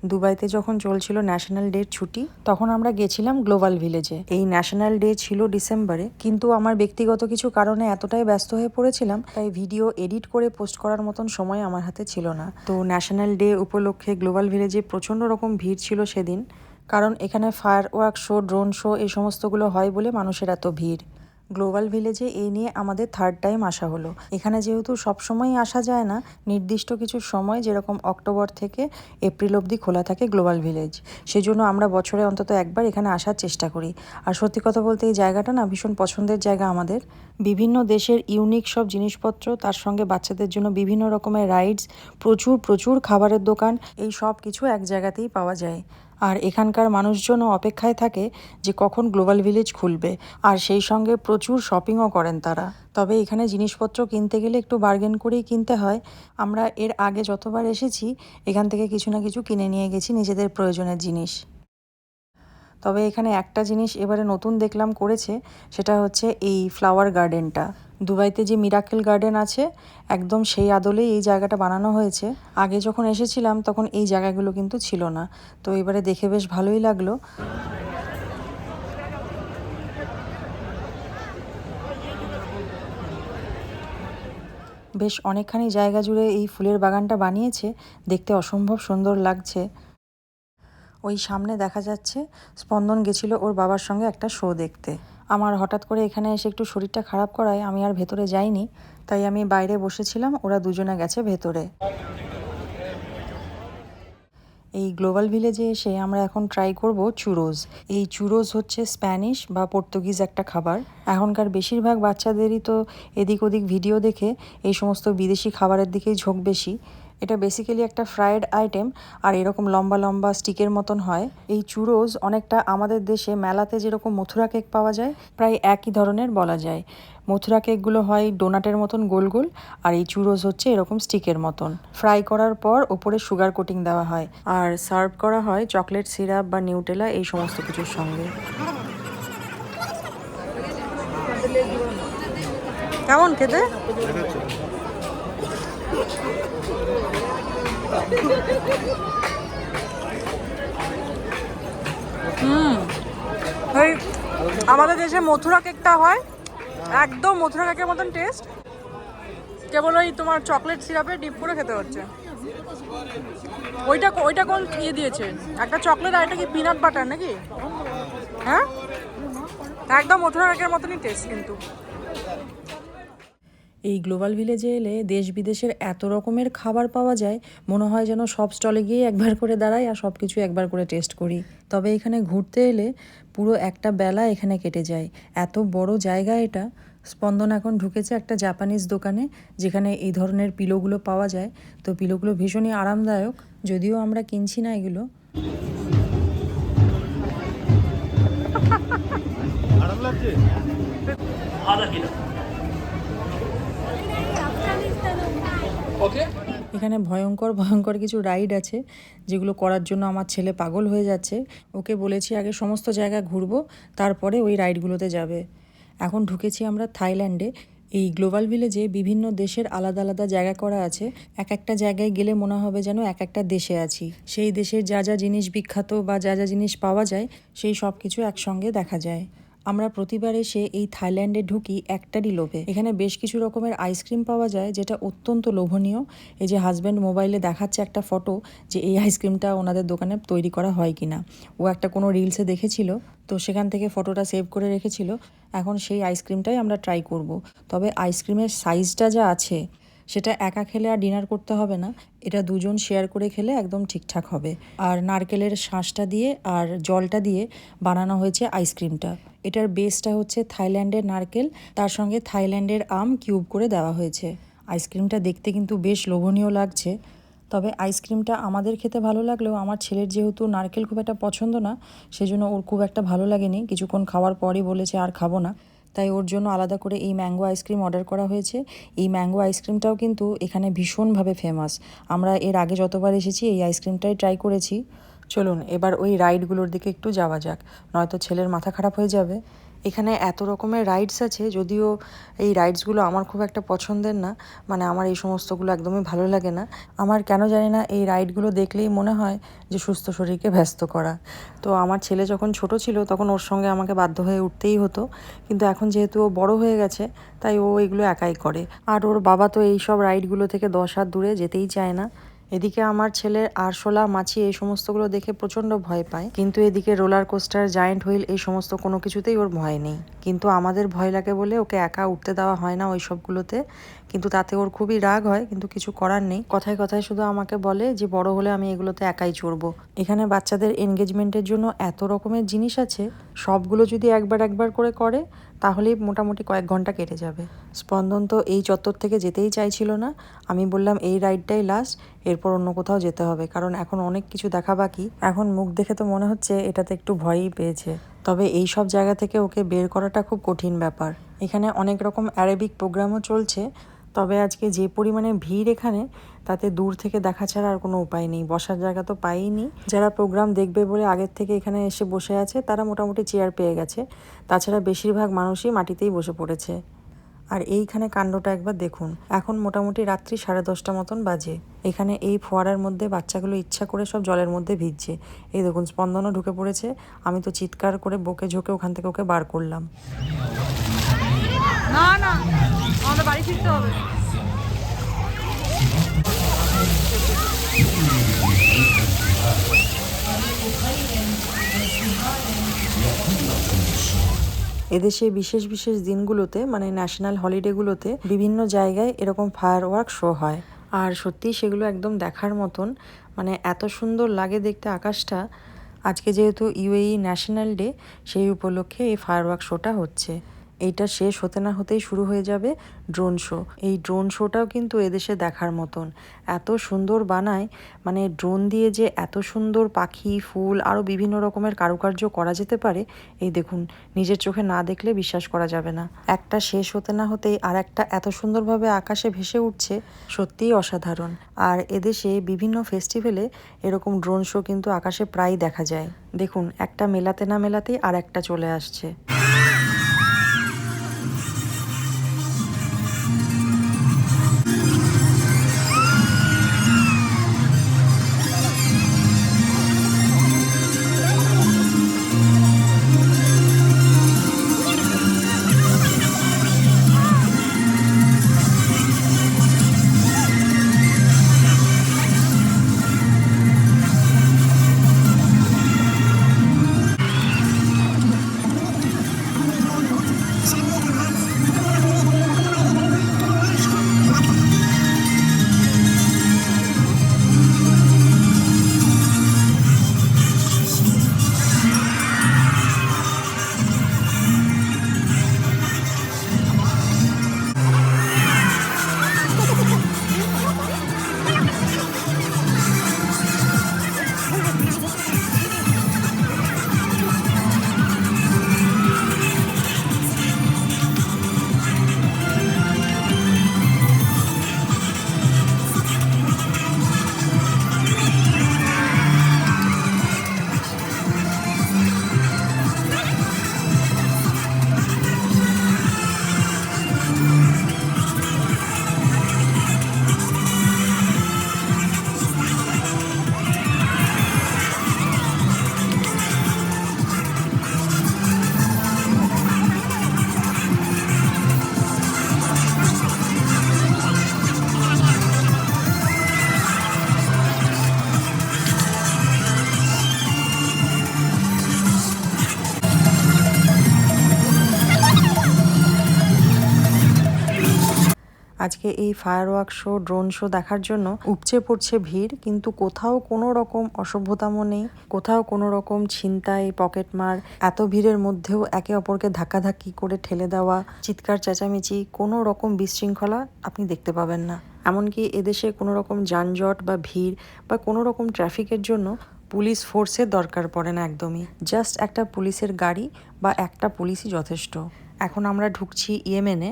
দুবাইতে যখন চলছিল ন্যাশনাল ডের ছুটি তখন আমরা গেছিলাম গ্লোবাল ভিলেজে। এই ন্যাশনাল ডে ছিল ডিসেম্বরে, কিন্তু আমার ব্যক্তিগত কিছু কারণে এতটাই ব্যস্ত হয়ে পড়েছিলাম তাই ভিডিও এডিট করে পোস্ট করার মতন সময় আমার হাতে ছিল না। তো ন্যাশনাল ডে উপলক্ষে গ্লোবাল ভিলেজে প্রচণ্ড রকম ভিড় ছিল সেদিন, কারণ এখানে fire work show, drone show এই সমস্তগুলো হয় বলে মানুষের এত ভিড়। গ্লোবাল ভিলেজে এই নিয়ে আমাদের থার্ড টাইম আসা হলো। এখানে যেহেতু সবসময়ই আসা যায় না, নির্দিষ্ট কিছু সময় যেরকম অক্টোবর থেকে এপ্রিল অবধি খোলা থাকে গ্লোবাল ভিলেজ, সেজন্য আমরা বছরে অন্তত একবার এখানে আসার চেষ্টা করি। আর সত্যি কথা বলতে এই জায়গাটা না ভীষণ পছন্দের জায়গা আমাদের। বিভিন্ন দেশের ইউনিক সব জিনিসপত্র, তার সঙ্গে বাচ্চাদের জন্য বিভিন্ন রকমের রাইডস, প্রচুর প্রচুর খাবারের দোকান, এই সব কিছু এক জায়গাতেই পাওয়া যায়। আর এখানকার মানুষজনও অপেক্ষায় থাকে যে কখন গ্লোবাল ভিলেজ খুলবে, আর সেই সঙ্গে প্রচুর শপিংও করেন তারা। তবে এখানে জিনিসপত্র কিনতে গেলে একটু বার্গেন করেই কিনতে হয়। আমরা এর আগে যতবার এসেছি এখান থেকে কিছু না কিছু কিনে নিয়ে গেছি নিজেদের প্রয়োজনের জিনিস। তবে এখানে একটা জিনিস এবারে নতুন দেখলাম করেছে, সেটা হচ্ছে এই ফ্লাওয়ার গার্ডেনটা। দুবাইতে যে মিরাকেল গার্ডেন আছে একদম সেই আদলেই এই জায়গাটা বানানো হয়েছে। আগে যখন এসেছিলাম তখন এই জায়গাগুলো কিন্তু ছিল না, তো এবারে দেখে বেশ ভালোই লাগলো। বেশ অনেকখানি জায়গা জুড়ে এই ফুলের বাগানটা বানিয়েছে, দেখতে অসম্ভব সুন্দর লাগছে। ওই সামনে দেখা যাচ্ছে স্পন্দন গেছিল ওর বাবার সঙ্গে একটা শো দেখতে। আমার হঠাৎ করে এখানে এসে একটু শরীরটা খারাপ করায় আমি আর ভেতরে যাইনি, তাই আমি বাইরে বসেছিলাম, ওরা দুজনে গেছে ভেতরে। এই গ্লোবাল ভিলেজে এসে আমরা এখন ট্রাই করব চুরোজ। এই চুরোজ হচ্ছে স্প্যানিশ বা পর্তুগিজ একটা খাবার। এখনকার বেশিরভাগ বাচ্চাদেরই তো এদিক ওদিক ভিডিও দেখে এই সমস্ত বিদেশি খাবারের দিকেই ঝোঁক বেশি। এটা বেসিক্যালি একটা ফ্রায়েড আইটেম, আর এরকম লম্বা লম্বা স্টিকের মতন হয়। এই চুরোজ অনেকটা আমাদের দেশে মেলাতে যেরকম মথুরা কেক পাওয়া যায় প্রায় একই ধরনের বলা যায়। মথুরা কেকগুলো হয় ডোনাটের মতন গোল গোল, আর এই চুরোজ হচ্ছে এরকম স্টিকের মতন। ফ্রাই করার পর ওপরে সুগার কোটিং দেওয়া হয়, আর সার্ভ করা হয় চকলেট সিরাপ বা নিউটেলা এই সমস্ত কিছুর সঙ্গে। কেমন খেতে? ওই আমাদের দেশে মথুরা কেকটা হয় একদম মথুরা কেকের মতন টেস্ট, কেবল ওই তোমার চকলেট সিরাপে ডিপ করে খেতে হচ্ছে। ওইটা ওইটা কোন ইয়ে দিয়েছে, একটা চকলেট আর এটা কি পিনাট বাটার নাকি? হ্যাঁ, একদম মথুরা কেকের মতনই টেস্ট কিন্তু। এই গ্লোবাল ভিলেজে এলে দেশ বিদেশের এত রকমের খাবার পাওয়া যায়, মনে হয় যেন সব স্টলে গিয়ে একবার করে দাঁড়াই আর সব কিছু একবার করে টেস্ট করি। তবে এখানে ঘুরতে এলে পুরো একটা বেলা এখানে কেটে যায়, এত বড় জায়গা এটা। স্পন্দন এখন ঢুকেছে একটা জাপানিজ দোকানে যেখানে এই ধরনের পিলোগুলো পাওয়া যায়। তো পিলোগুলো ভীষণই আরামদায়ক, যদিও আমরা কিনছি না এগুলো। আরাম লাগছে। এখানে ভয়ঙ্কর ভয়ঙ্কর কিছু রাইড আছে যেগুলো করার জন্য আমার ছেলে পাগল হয়ে যাচ্ছে। ওকে বলেছি আগে সমস্ত জায়গা ঘুরবো, তারপরে ওই রাইডগুলোতে যাবে। এখন ঢুকেছি আমরা থাইল্যান্ডে। এই গ্লোবাল ভিলেজে বিভিন্ন দেশের আলাদা আলাদা জায়গা করা আছে। এক একটা জায়গায় গেলে মনে হবে যেন এক একটা দেশে আছি। সেই দেশের যা যা জিনিস বিখ্যাত বা যা যা জিনিস পাওয়া যায় সেই সব কিছু একসঙ্গে দেখা যায়। আমরা প্রতিবার এসে এই থাইল্যান্ডে ঢুকি একটারই লোভে। এখানে বেশ কিছু রকমের আইসক্রিম পাওয়া যায় যেটা অত্যন্ত লোভনীয়। এই যে হাজব্যান্ড মোবাইলে দেখাচ্ছে একটা ফটো যে এই আইসক্রিমটা ওনাদের দোকানে তৈরি করা হয় কিনা। ও একটা কোনো রিলসে দেখেছিল, তো সেখান থেকে ফটোটা সেভ করে রেখেছিল। এখন সেই আইসক্রিমটাই আমরা ট্রাই করব। তবে আইসক্রিমের সাইজটা যা আছে সেটা একা খেলে আর ডিনার করতে হবে না, এটা দুজন শেয়ার করে খেলে একদম ঠিকঠাক হবে। আর নারকেলের শাঁসটা দিয়ে আর জলটা দিয়ে বানানো হয়েছে আইসক্রিমটা। এটার বেসটা হচ্ছে থাইল্যান্ডের নারকেল, তার সঙ্গে থাইল্যান্ডের আম কিউব করে দেওয়া হয়েছে। আইসক্রিমটা দেখতে কিন্তু বেশ লোভনীয় লাগছে। তবে আইসক্রিমটা আমাদের খেতে ভালো লাগলেও আমার ছেলের যেহেতু নারকেল খুব একটা পছন্দ না, সেজন্য ওর খুব একটা ভালো লাগেনি। কিছুক্ষণ খাওয়ার পরই বলেছে আর খাবো না, তাই ওর জন্য আলাদা করে এই ম্যাঙ্গো আইসক্রিম অর্ডার করা হয়েছে। এই ম্যাঙ্গো আইসক্রিমটাও কিন্তু এখানে ভীষণভাবে ফেমাস। আমরা এর আগে যতবার এসেছি এই আইসক্রিমটাই ট্রাই করেছি। চলুন এবার ওই রাইডগুলোর দিকে একটু যাওয়া যাক, নয়তো ছেলের মাথা খারাপ হয়ে যাবে। এখানে এত রকমের রাইডস আছে, যদিও এই রাইডসগুলো আমার খুব একটা পছন্দের না, মানে আমার এই সমস্তগুলো একদমই ভালো লাগে না। আমার কেন জানি না এই রাইডগুলো দেখলেই মনে হয় যে সুস্থ শরীরকে ব্যস্ত করা। তো আমার ছেলে যখন ছোট ছিল তখন ওর সঙ্গে আমাকে বাধ্য হয়ে উঠতেই হতো, কিন্তু এখন যেহেতু ও বড় হয়ে গেছে তাই ও এগুলো একাই করে। আর ওর বাবা তো এই সব রাইডগুলো থেকে 10 হাত দূরে যেতেই চায় না। এদিকে আমার ছেলের আরশোলা, মাছি এই সমস্তগুলো দেখে প্রচণ্ড ভয় পায়, কিন্তু এদিকে রোলার কোস্টার, জায়ান্ট হুইল এই সমস্ত কোনো কিছুতেই ওর ভয় নেই। কিন্তু আমাদের ভয় লাগে বলে ওকে একা উঠতে দেওয়া হয় না ওই সবগুলোতে, কিন্তু তাতে ওর খুবই রাগ হয়, কিন্তু কিছু করার নেই। কথায় কথায় শুধু আমাকে বলে যে বড় হলে আমি এগুলোতে একাই চড়বো। এখানে বাচ্চাদের এনগেজমেন্টের জন্য এত রকমের জিনিস আছে, সবগুলো যদি একবার একবার করে করে তাহলেই মোটামুটি কয়েক ঘন্টা কেটে যাবে। স্পন্দন তো এই চত্বর থেকে যেতেই চাইছিল না। আমি বললাম এই রাইডটাই লাস্ট, এরপর অন্য কোথাও যেতে হবে, কারণ এখন অনেক কিছু দেখা বাকি। এখন মুখ দেখে তো মনে হচ্ছে এটাতে একটু ভয়ই পেয়েছে, তবে এই সব জায়গা থেকে ওকে বের করাটা খুব কঠিন ব্যাপার। এখানে অনেক রকম অ্যারাবিক প্রোগ্রামও চলছে, তবে আজকে যে পরিমাণে ভিড় এখানে, তাতে দূর থেকে দেখা ছাড়া আর কোনো উপায় নেই। বসার জায়গা তো পাইনি। যারা প্রোগ্রাম দেখবে বলে আগের থেকে এখানে এসে বসে আছে তারা মোটামুটি চেয়ার পেয়ে গেছে, তাছাড়া বেশিরভাগ মানুষই মাটিতেই বসে পড়েছে। আর এইখানে কাণ্ডটা একবার দেখুন, এখন মোটামুটি রাত্রি 10:30 মতন বাজে। এখানে এই ফোয়ারার মধ্যে বাচ্চাগুলো ইচ্ছা করে সব জলের মধ্যে ভিজছে। এই দেখুন, স্পন্দনও ঢুকে পড়েছে। আমি তো চিৎকার করে বকে ঝোঁকে ওখান থেকে ওকে বার করলাম। না না, আমাদের বাড়ি ফিরতে হবে। এদেশে বিশেষ বিশেষ দিনগুলোতে, মানে ন্যাশনাল হলিডেগুলোতে বিভিন্ন জায়গায় এরকম ফায়ার ওয়ার্ক শো হয়, আর সত্যিই সেগুলো একদম দেখার মতন। মানে এত সুন্দর লাগে দেখতে আকাশটা। আজকে যেহেতু ইউএই ন্যাশনাল ডে, সেই উপলক্ষে এই ফায়ার ওয়ার্ক শোটা হচ্ছে। এইটা শেষ হতে না হতেই শুরু হয়ে যাবে ড্রোন শো। এই ড্রোন শোটাও কিন্তু এদেশে দেখার মতন, এত সুন্দর বানায়। মানে ড্রোন দিয়ে যে এত সুন্দর পাখি, ফুল, আরও বিভিন্ন রকমের কারুকার্য করা যেতে পারে, এই দেখুন, নিজের চোখে না দেখলে বিশ্বাস করা যাবে না। একটা শেষ হতে না হতেই আর একটা এত সুন্দরভাবে আকাশে ভেসে উঠছে, সত্যিই অসাধারণ। আর এদেশে বিভিন্ন ফেস্টিভ্যালে এরকম ড্রোন শো কিন্তু আকাশে প্রায় দেখা যায়। দেখুন, একটা মেলাতে না মেলাতেই আর একটা চলে আসছে। আজকে এই fire work show, drone show দেখার জন্য উপচে পড়ছে ভিড়, কিন্তু কোথাও কোনো রকম অসভ্যতামো নেই, কোথাও কোনো রকম ছিনতাই, পকেটমার। এত ভিড়ের মধ্যেও একে অপরকে ধাক্কাধাক্কি করে ঠেলে দেওয়া, চিৎকার চেঁচামেচি, কোনো রকম বিশৃঙ্খলা আপনি দেখতে পাবেন না। এমনকি এদেশে কোনো রকম যানজট বা ভিড় বা কোনো রকম ট্রাফিকের জন্য পুলিশ ফোর্সের দরকার পড়ে না একদমই। জাস্ট একটা পুলিশের গাড়ি বা একটা পুলিশই যথেষ্ট। এখন আমরা ঢুকছি ইয়েমেনে।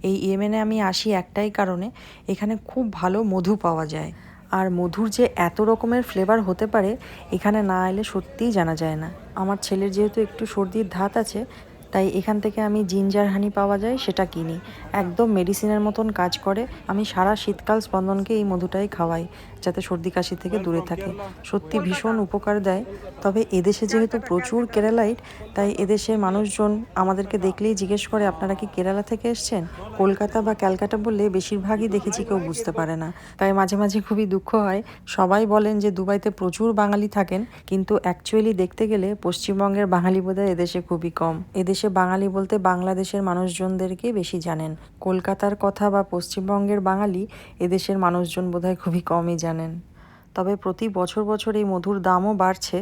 এই ইয়েমেনে আমি আসি একটাই কারণে, এখানে খুব ভালো মধু পাওয়া যায়। আর মধুর যে এত রকমের ফ্লেভার হতে পারে, এখানে না এলে সত্যিই জানা যায় না। আমার ছেলের যেহেতু একটু সর্দির ধাত আছে, তাই এখান থেকে আমি জিঞ্জার হানি পাওয়া যায় সেটা কিনি। একদম মেডিসিনের মতন কাজ করে। আমি সারা শীতকাল স্পন্দনকে এই মধুটাই খাওয়াই, যাতে সর্দি কাশি থেকে দূরে থাকে। সত্যি ভীষণ উপকার দেয়। তবে এদেশে যেহেতু প্রচুর কেরালাইট, তাই এদেশের মানুষজন আমাদেরকে দেখলেই জিজ্ঞেস করে আপনারা কি কেরালা থেকে এসছেন। কলকাতা বা ক্যালকাটা বললে বেশিরভাগই দেখেছি কেউ বুঝতে পারে না। তাই মাঝে মাঝে খুবই দুঃখ হয়। সবাই বলেন যে দুবাইতে প্রচুর বাঙালি থাকেন, কিন্তু অ্যাকচুয়ালি দেখতে গেলে পশ্চিমবঙ্গের বাঙালি বোধহয় এদেশে খুবই কম। এদেশে বাঙালি বলতে বাংলাদেশের মানুষজনদেরকেই বেশি জানেন। কলকাতার কথা বা পশ্চিমবঙ্গের বাঙালি এদেশের মানুষজন বোধহয় খুবই কমই জানেন। তবে প্রতি বছর বছর এই মধুর দামও বাড়ছে।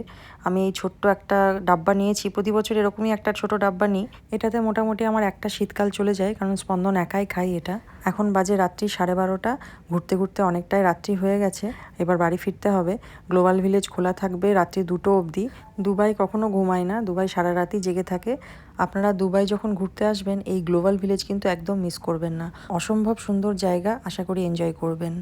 আমি এই ছোট্ট একটা ডাব্বা নিয়েছি, প্রতি বছর এরকমই একটা ছোট ডাব্বা নিই। এটাতে মোটামুটি আমার একটা শীতকাল চলে যায়, কারণ স্পন্দন একাই খাই এটা। এখন বাজে রাত্রি 12:30। ঘুরতে ঘুরতে অনেকটাই রাত্রি হয়ে গেছে, এবার বাড়ি ফিরতে হবে। গ্লোবাল ভিলেজ খোলা থাকবে রাত্রি 2টো অবধি। দুবাই কখনো ঘুমায় না, দুবাই সারা রাতই জেগে থাকে। আপনারা দুবাই যখন ঘুরতে আসবেন এই গ্লোবাল ভিলেজ কিন্তু একদম মিস করবেন না। অসম্ভব সুন্দর জায়গা, আশা করি এনজয় করবেন।